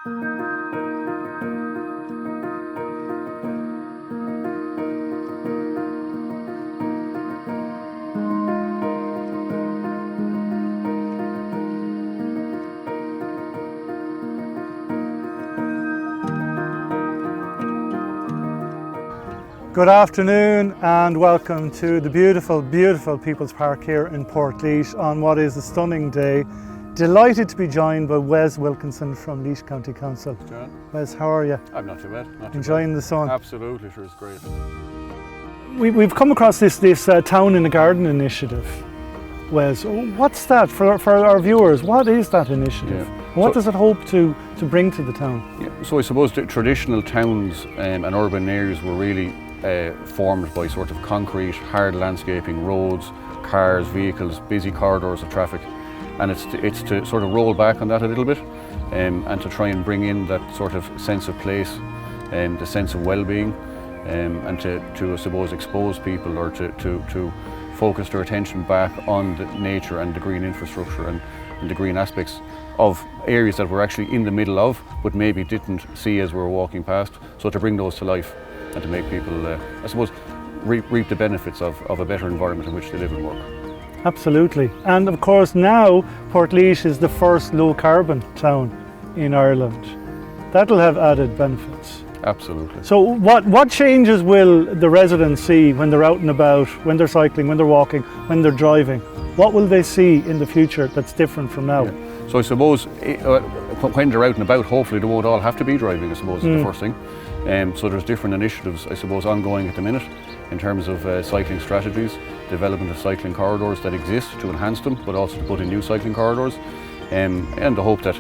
Good afternoon and welcome to the beautiful, beautiful People's Park here in Portlaoise on what is a stunning day. Delighted to be joined by Wes Wilkinson from Laois County Council. John. Wes, how are you? I'm not too bad. Enjoying the sun? Absolutely, sure, it's great. We've come across this Town in the Garden initiative. Wes, what's that for our viewers? What is that initiative? Yeah. What does it hope to bring to the town? Yeah, so I suppose the traditional towns and urban areas were really formed by sort of concrete, hard landscaping, roads, cars, vehicles, busy corridors of traffic. And it's to sort of roll back on that a little bit and to try and bring in that sort of sense of place, the sense of well-being, and to I suppose expose people or to focus their attention back on the nature and the green infrastructure and the green aspects of areas that we're actually in the middle of but maybe didn't see as we were walking past. So to bring those to life and to make people, I suppose, reap the benefits of a better environment in which they live and work. Absolutely. And of course now Portlaoise is the first low carbon town in Ireland. That'll have added benefits. Absolutely. So what changes will the residents see when they're out and about, when they're cycling, when they're walking, when they're driving? What will they see in the future that's different from now? Yeah. So I suppose when they're out and about, hopefully they won't all have to be driving, I suppose, is the first thing. So there's different initiatives, I suppose, ongoing at the minute in terms of cycling strategies, development of cycling corridors that exist to enhance them, but also to put in new cycling corridors, and the hope that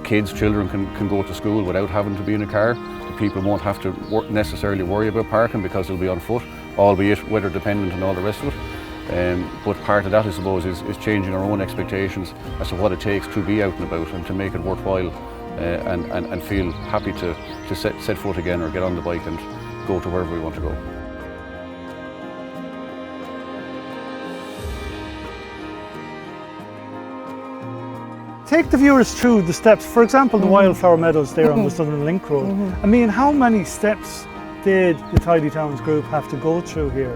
children can go to school without having to be in a car. The people won't have to necessarily worry about parking because they'll be on foot, albeit weather dependent and all the rest of it. But part of that, I suppose, is changing our own expectations as to what it takes to be out and about and to make it worthwhile and feel happy to set foot again or get on the bike and go to wherever we want to go. Take the viewers through the steps. For example, the wildflower meadows there on the Southern Link Road. I mean, how many steps did the Tidy Towns group have to go through here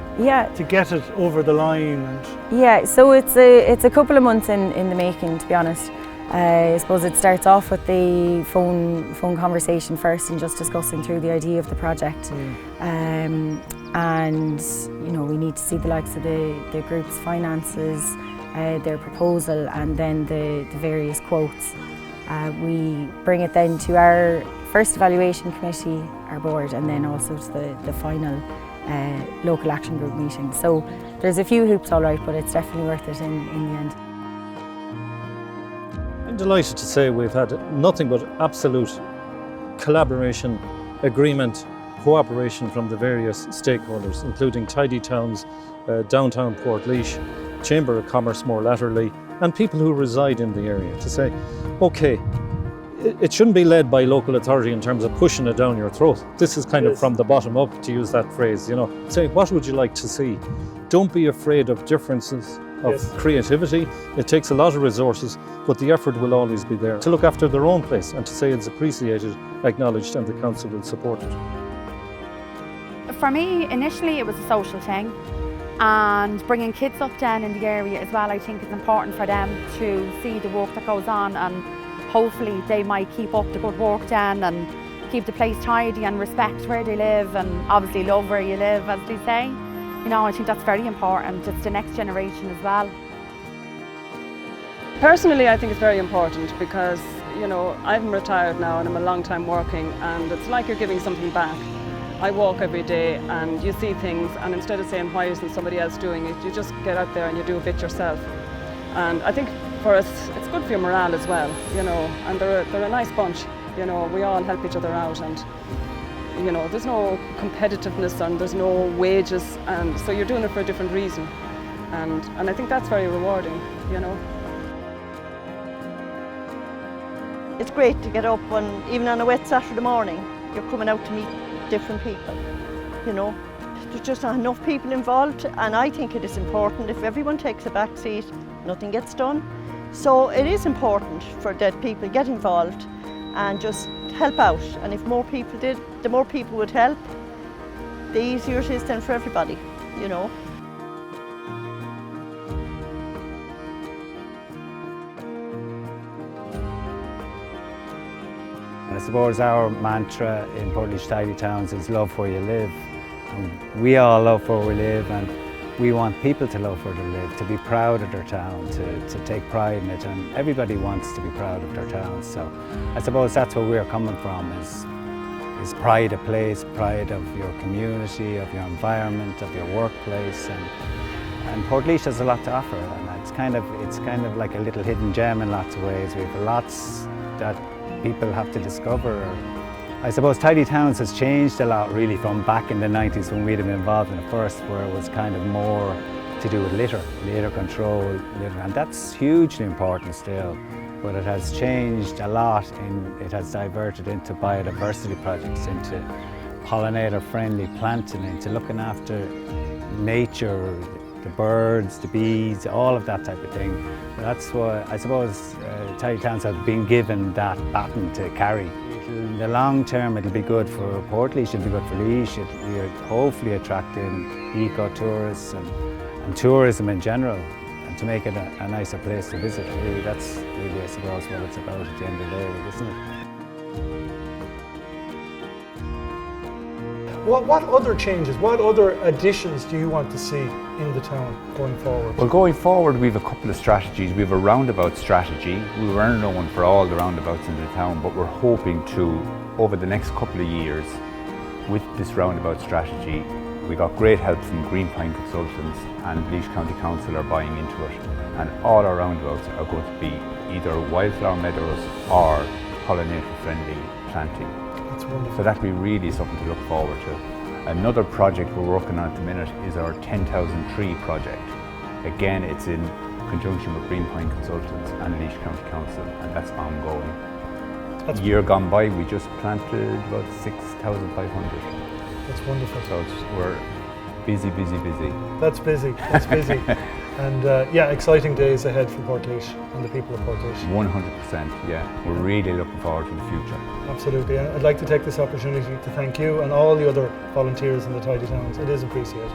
to get it over the line? Yeah, so it's a couple of months in the making, to be honest. I suppose it starts off with the phone conversation first and just discussing through the idea of the project. And you know, we need to see the likes of the group's finances, their proposal, and then the various quotes. We bring it then to our first evaluation committee, our board, and then also to the final local action group meeting. So there's a few hoops all right, but it's definitely worth it in the end. I'm delighted to say we've had nothing but absolute collaboration, agreement, cooperation from the various stakeholders, including Tidy Towns, Downtown Portlaoise, Chamber of Commerce more laterally, and people who reside in the area to say, okay, it shouldn't be led by local authority in terms of pushing it down your throat. This is kind of from the bottom up, to use that phrase, you know. Say, what would you like to see? Don't be afraid of differences of creativity. It takes a lot of resources, but the effort will always be there to look after their own place and to say it's appreciated, acknowledged, and the council will support it. For me, initially it was a social thing, and bringing kids up down in the area as well, I think it's important for them to see the work that goes on, and hopefully they might keep up the good work down and keep the place tidy and respect where they live and obviously love where you live, as they say. You know, I think that's very important. It's the next generation as well. Personally, I think it's very important because, you know, I'm retired now and I'm a long time working, and it's like you're giving something back. I walk every day and you see things, and instead of saying why isn't somebody else doing it, you just get out there and you do a bit yourself. And I think for us it's good for your morale as well, you know, and they're a nice bunch, you know, we all help each other out, and you know, there's no competitiveness and there's no wages, and so you're doing it for a different reason, and I think that's very rewarding, you know. It's great to get up and even on a wet Saturday morning, you're coming out to meet different people, you know. There's just not enough people involved, and I think it is important. If everyone takes a back seat, nothing gets done. So it is important for that people get involved, and just help out. And if more people did, the more people would help, the easier it is then for everybody, you know. I suppose our mantra in Portlaoise Tidy Towns is love where you live. And we all love where we live, and we want people to love where they live, to be proud of their town, to take pride in it, and everybody wants to be proud of their town. So I suppose that's where we're coming from, is pride of place, pride of your community, of your environment, of your workplace, and Portlaoise has a lot to offer, and it's kind of like a little hidden gem in lots of ways. We have lots that people have to discover. I suppose Tidy Towns has changed a lot really from back in the 90s when we'd been involved in it first, where it was kind of more to do with litter control, and that's hugely important still. But it has changed a lot, it has diverted into biodiversity projects, into pollinator-friendly planting, into looking after nature, the birds, the bees, all of that type of thing. That's why I suppose Tidy Towns have been given that baton to carry. In the long term, it'll be good for Portlaoise, it'll be good for Laois, it'll hopefully attracting eco-tourists and tourism in general, and to make it a nicer place to visit. Really, that's really, I suppose, what it's about at the end of the day, isn't it? What other changes, what other additions do you want to see in the town going forward? Well, going forward, we have a couple of strategies. We have a roundabout strategy. We were known for all the roundabouts in the town, but we're hoping to, over the next couple of years, with this roundabout strategy, we got great help from Green Pine Consultants, and Laois County Council are buying into it. And all our roundabouts are going to be either wildflower meadows or pollinator-friendly planting. That's wonderful. So that'll be really something to look forward to. Another project we're working on at the minute is our 10,000 tree project. Again, it's in conjunction with Green Pine Consultants and Laois County Council, and that's ongoing. That's year gone by, we just planted about 6,500. That's wonderful. So we're busy. That's busy. And yeah, exciting days ahead for Portlaoise and the people of Portlaoise. 100%, yeah. We're really looking forward to the future. Absolutely. I'd like to take this opportunity to thank you and all the other volunteers in the Tidy Towns. It is appreciated.